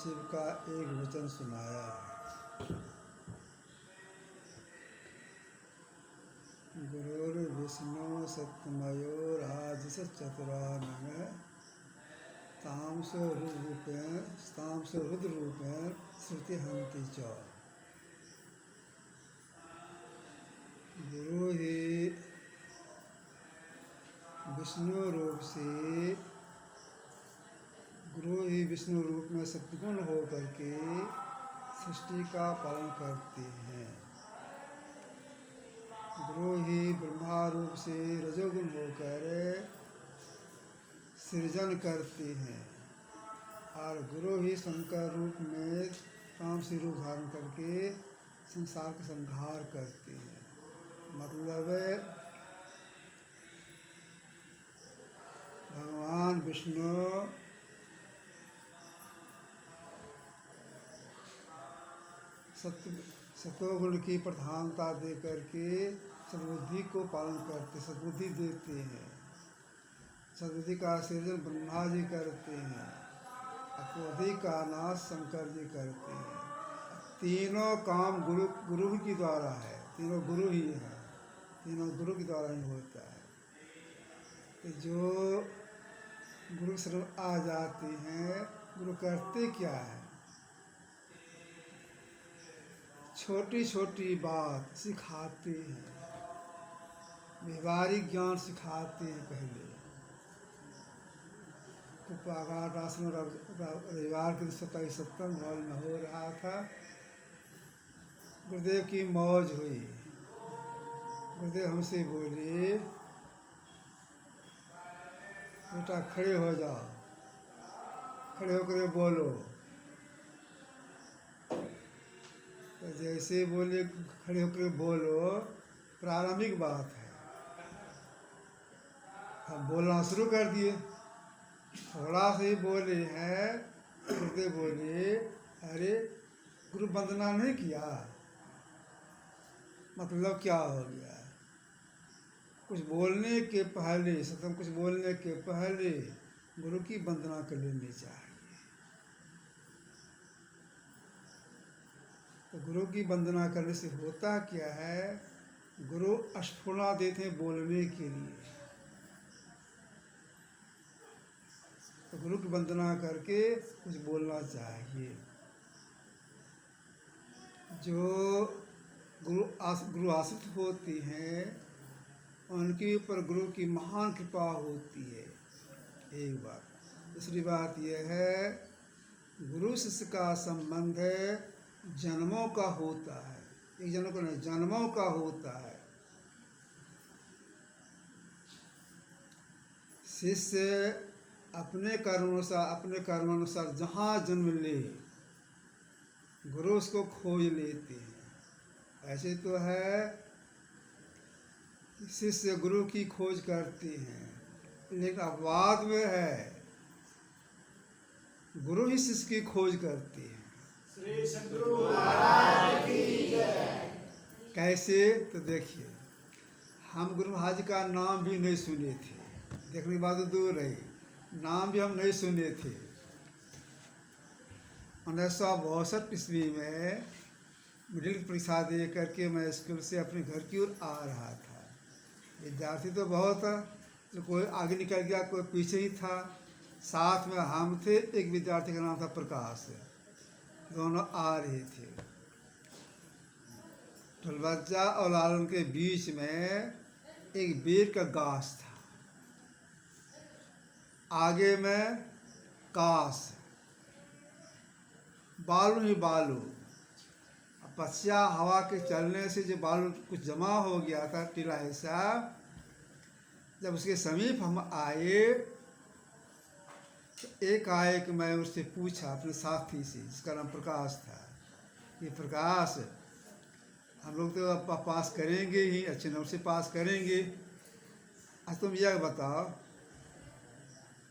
शिव का एक वचन सुनाया। गुरुर्विष्णु सत्यमयो राजसचतुरानन तामसो रुद्ररूपेण श्रुतिहन्ति च। गुरु ही विष्णु रूप में सत्गुण होकर के सृष्टि का पालन करते हैं। गुरु ही ब्रह्मा रूप से रजोगुण होकर सृजन करते हैं और गुरु ही शंकर रूप में तामसी रूप धारण करके संसार का संहार करते हैं। मतलब भगवान विष्णु सत्वगुण की प्रधानता दे करके सद्बुद्धि को पालन करते, सद्बुद्धि देते हैं। सद्बुद्धि का सृजन ब्रह्मा जी करते हैं, अक्रोधी का नाश शंकर जी करते हैं। तीनों काम गुरु के द्वारा है, तीनों गुरु ही है, तीनों गुरु के द्वारा ही होता है। तो जो गुरु शरण आ जाते हैं, गुरु करते क्या है? छोटी छोटी बात सिखाते हैं, व्यवहारिक ज्ञान सिखाते हैं। पहले कुप्पाघाट आश्रम रविवार के 27 हॉल में हो रहा था। गुरुदेव की मौज हुई। गुरुदेव हमसे बोले, बेटा खड़े हो जाओ, खड़े होकर बोलो। तो जैसे बोले खड़े होकर बोलो, प्रारंभिक बात है। हम बोलना शुरू कर दिए, थोड़ा से ही बोले हैं। गुरुदेव बोले, अरे गुरु वंदना नहीं किया, मतलब क्या हो गया? कुछ बोलने के पहले, सतम कुछ बोलने के पहले गुरु की वंदना कर लेनी चाहिए। तो गुरु की वंदना करने से होता क्या है? गुरु स्फुरणा देते हैं बोलने के लिए। तो गुरु की वंदना करके कुछ बोलना चाहिए। जो गुरु आश्रित होती हैं, उनके ऊपर गुरु की महान कृपा होती है। एक बात। दूसरी बात यह है, गुरु शिष्य का संबंध जन्मों का होता है। एक जन्म का नहीं, जन्मों का होता है। शिष्य अपने कर्मानुसार जहाँ जन्म ले, गुरु उसको खोज लेते हैं। ऐसे तो है शिष्य गुरु की खोज करते हैं, लेकिन अपवाद में है गुरु ही शिष्य की खोज करते हैं। श्री सद्गुरु महाराज की जय। कैसे? तो देखिए, हम गुरु महाराज का नाम भी नहीं सुने थे, देखने की बात तो दूर रही, नाम भी हम नहीं सुने थे। 1962 ईस्वी में मिडिल की परीक्षा दे करके मैं स्कूल से अपने घर की ओर आ रहा था। विद्यार्थी तो बहुत था, तो कोई आगे निकल गया, कोई पीछे ही था। साथ में हम थे, एक विद्यार्थी का नाम था प्रकाश, दोनों आ रहे थे। ढोलबज्जा और लालन के बीच में एक बेर का गाछ था, आगे में काश, बालू ही बालू। पछिया हवा के चलने से जो बालू कुछ जमा हो गया था, टीला ऐसा, जब उसके समीप हम आए तो एकाएक मैं उससे पूछा, अपने साथी से जिसका नाम प्रकाश था, ये प्रकाश, हम लोग तो पास करेंगे ही, अच्छे नंबर से पास करेंगे, आज तुम यह बताओ,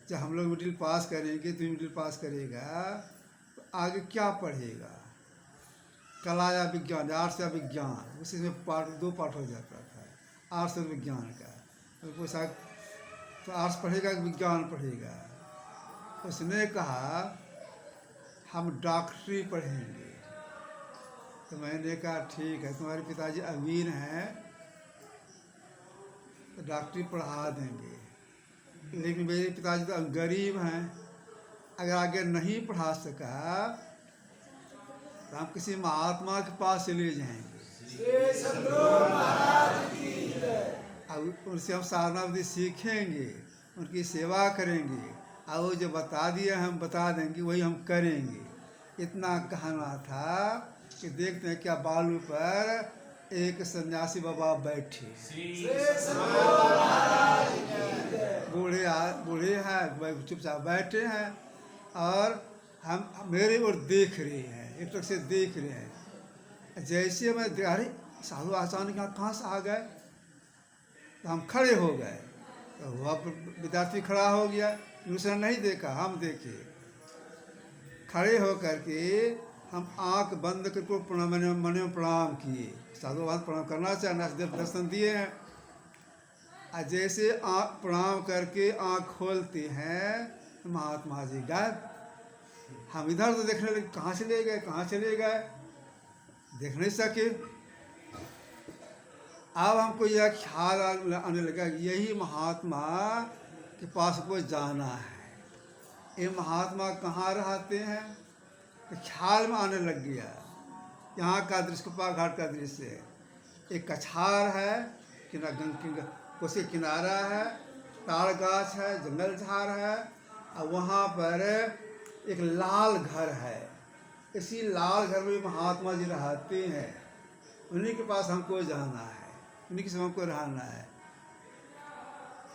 जब हम लोग मिडिल पास करेंगे, तुम मिडिल पास करेगा तो आगे क्या पढ़ेगा? कला या विज्ञान, आर्ट्स या विज्ञान, उसी में दो पार्ट हो जाता था, आर्ट्स और विज्ञान का। तो पूछा तो आर्ट्स पढ़ेगा कि विज्ञान पढ़ेगा? उसने कहा हम डॉक्टरी पढ़ेंगे। तो मैंने कहा ठीक है, तुम्हारे पिताजी अमीर हैं तो डॉक्टरी पढ़ा देंगे, लेकिन मेरे पिताजी तो गरीब हैं, अगर आगे नहीं पढ़ा सका तो हम किसी महात्मा के पास चले जाएंगे। अब उनसे हम साधना विधि सीखेंगे, उनकी सेवा करेंगे, और वो जो बता दिया हम बता देंगे, वही हम करेंगे। इतना कहना था कि देखते हैं क्या बालू पर एक सन्यासी बाबा बैठे, बूढ़े हैं, चुपचाप बैठे हैं और हम मेरे ओर देख रहे हैं, एक तरह से देख रहे हैं। जैसे मैं अरे साधु अचानक यहाँ कहाँ से आ गए, तो हम खड़े हो गए। तो वह विद्यार्थी खड़ा हो गया, दूसरा नहीं देखा, हम देखे। खड़े हो करके हम आंख बंद करके मन प्रणाम किए, साधु बाबा प्रणाम करना चाहिए, दर्शन दिए हैं। और जैसे आँख प्रणाम करके आँख खोलते हैं महात्मा जी गायब। हम इधर तो देखने लगे, कहाँ चले गए, कहाँ चले गए, देख नहीं सके। अब हमको यह ख्याल आने लगा यही महात्मा के पास को जाना है, ये महात्मा कहाँ रहते हैं। तो ख्याल में आने लग गया, यहाँ का दृश्य, कुप्पा घाट का दृश्य है, एक कछार है, कोसी किनारा है, ताड़ गाछ है, जंगल झाड़ है, और वहाँ पर एक लाल घर है। इसी लाल घर में महात्मा जी रहते हैं, उन्हीं के पास हमको जाना है, उन्हीं के समय हमको रहना है।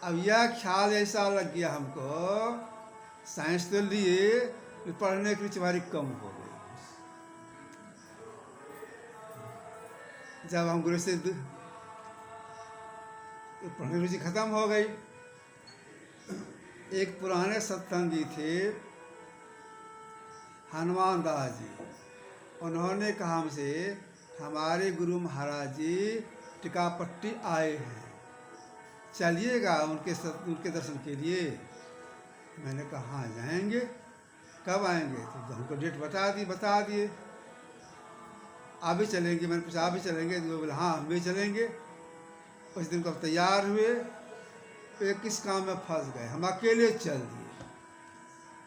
अब यह ख्याल ऐसा लग गया हमको, साइंस तो लिए, पढ़ने की रुचि हमारी कम हो गई। जब हम गुरु से पढ़ने की रुचि खत्म हो गई। एक पुराने सत्संगी थे हनुमान दास जी, उन्होंने कहा हमसे हमारे गुरु महाराज जी टिकापट्टी आए हैं, चलिएगा उनके दर्शन के लिए। मैंने कहा हाँ जाएंगे, कब आएंगे, तो हमको डेट बता दिए। आप भी चलेंगे, मैंने पूछा आप भी चलेंगे, तो वो बोले हाँ हम भी चलेंगे। उस दिन को तैयार हुए, तो किस काम में फंस गए, हम अकेले चल दिए।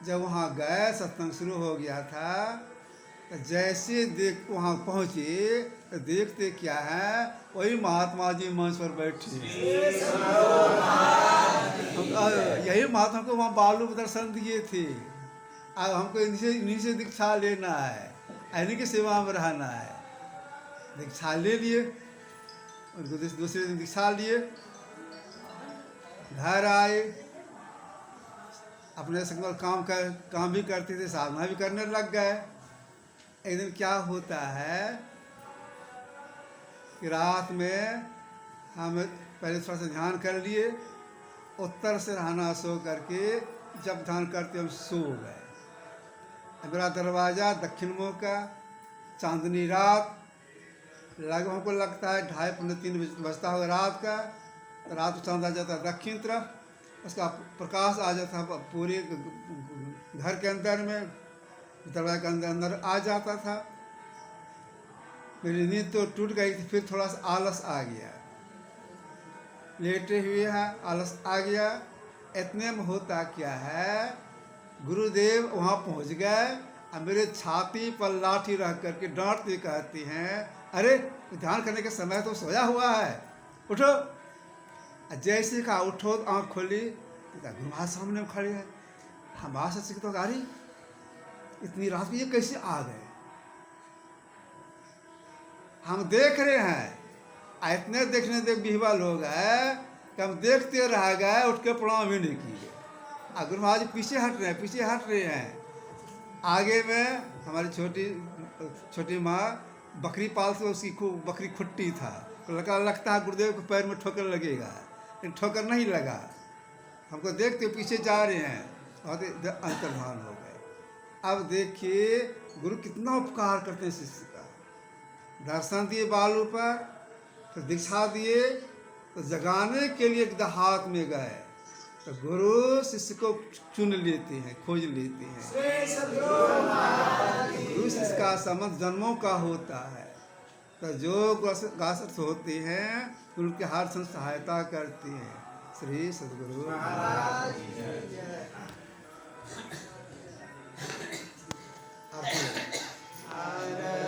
जब वहाँ गए, सत्संग शुरू हो गया था, तो जैसे वहाँ पहुँचे तो देखते क्या है, वही महात्मा जी मंच पर बैठे। यही महात्मा को वहाँ बालू दर्शन दिए थे। अब हमको इन्हीं से दीक्षा लेना है, इन्हीं की सेवा में रहना है। दीक्षा ले लिए, उनको दूसरे दिन दीक्षा लिए, घर आए, अपने संग काम भी करते थे, साधना भी करने लग गए। एक दिन क्या होता है कि रात में हम पहले थोड़ा सा ध्यान कर लिए, उत्तर से रहना सो करके जब ध्यान करते हम सो गए। मेरा दरवाज़ा दक्षिण मुख का, चांदनी रात, हमको लगता है 2:30-3 बजता होगा रात का। तो रात को चांद आ जाता है दक्षिण तरफ, उसका प्रकाश आ जाता पूरे घर के अंदर में, दरवाजे के अंदर आ जाता था। मेरी नींद तो टूट गई थी, फिर थोड़ा सा आलस आ गया, लेटे हुए हैं आलस आ गया। इतने में होता क्या है, गुरुदेव वहाँ पहुँच गए और मेरे छाती पर लाठी रख करके डांटते कहती हैं, अरे ध्यान करने के समय तो सोया हुआ है, उठो। जैसे कहा उठो, आँख खोली, गुरु महाराज सामने खड़े हैं। हम बात से तो गाड़ी इतनी रात को ये कैसे आ गए, हम देख रहे हैं। इतने देखने देख बिहवल हो गए कि हम देखते रह गए, उठ के प्रणाम भी नहीं किए। गुरु महाराज पीछे हट रहे हैं। आगे में हमारी छोटी माँ बकरी पालती, उसकी खूब बकरी खुट्टी था, तो लगता है गुरुदेव के पैर में ठोकर लगेगा, लेकिन ठोकर नहीं लगा। हमको देखते पीछे जा रहे हैं, और अंतर्धान हो गए। अब देखिए गुरु कितना उपकार करते हैं शिष्य का। दर्शन दिए बालू पर, फिर दीक्षा दिए, तो जगाने के लिए देहात में गए, तो तो गुरु शिष्य को चुन लेते हैं, खोज लेते हैं। श्री सद्गुरु महाराज की गुरु शिष्य का संबंध जन्मों का होता है। तो जो ग्रस्त होते हैं उनके हर संग सहायता करते हैं। श्री सद्गुरु महाराज की जय। आपको हरे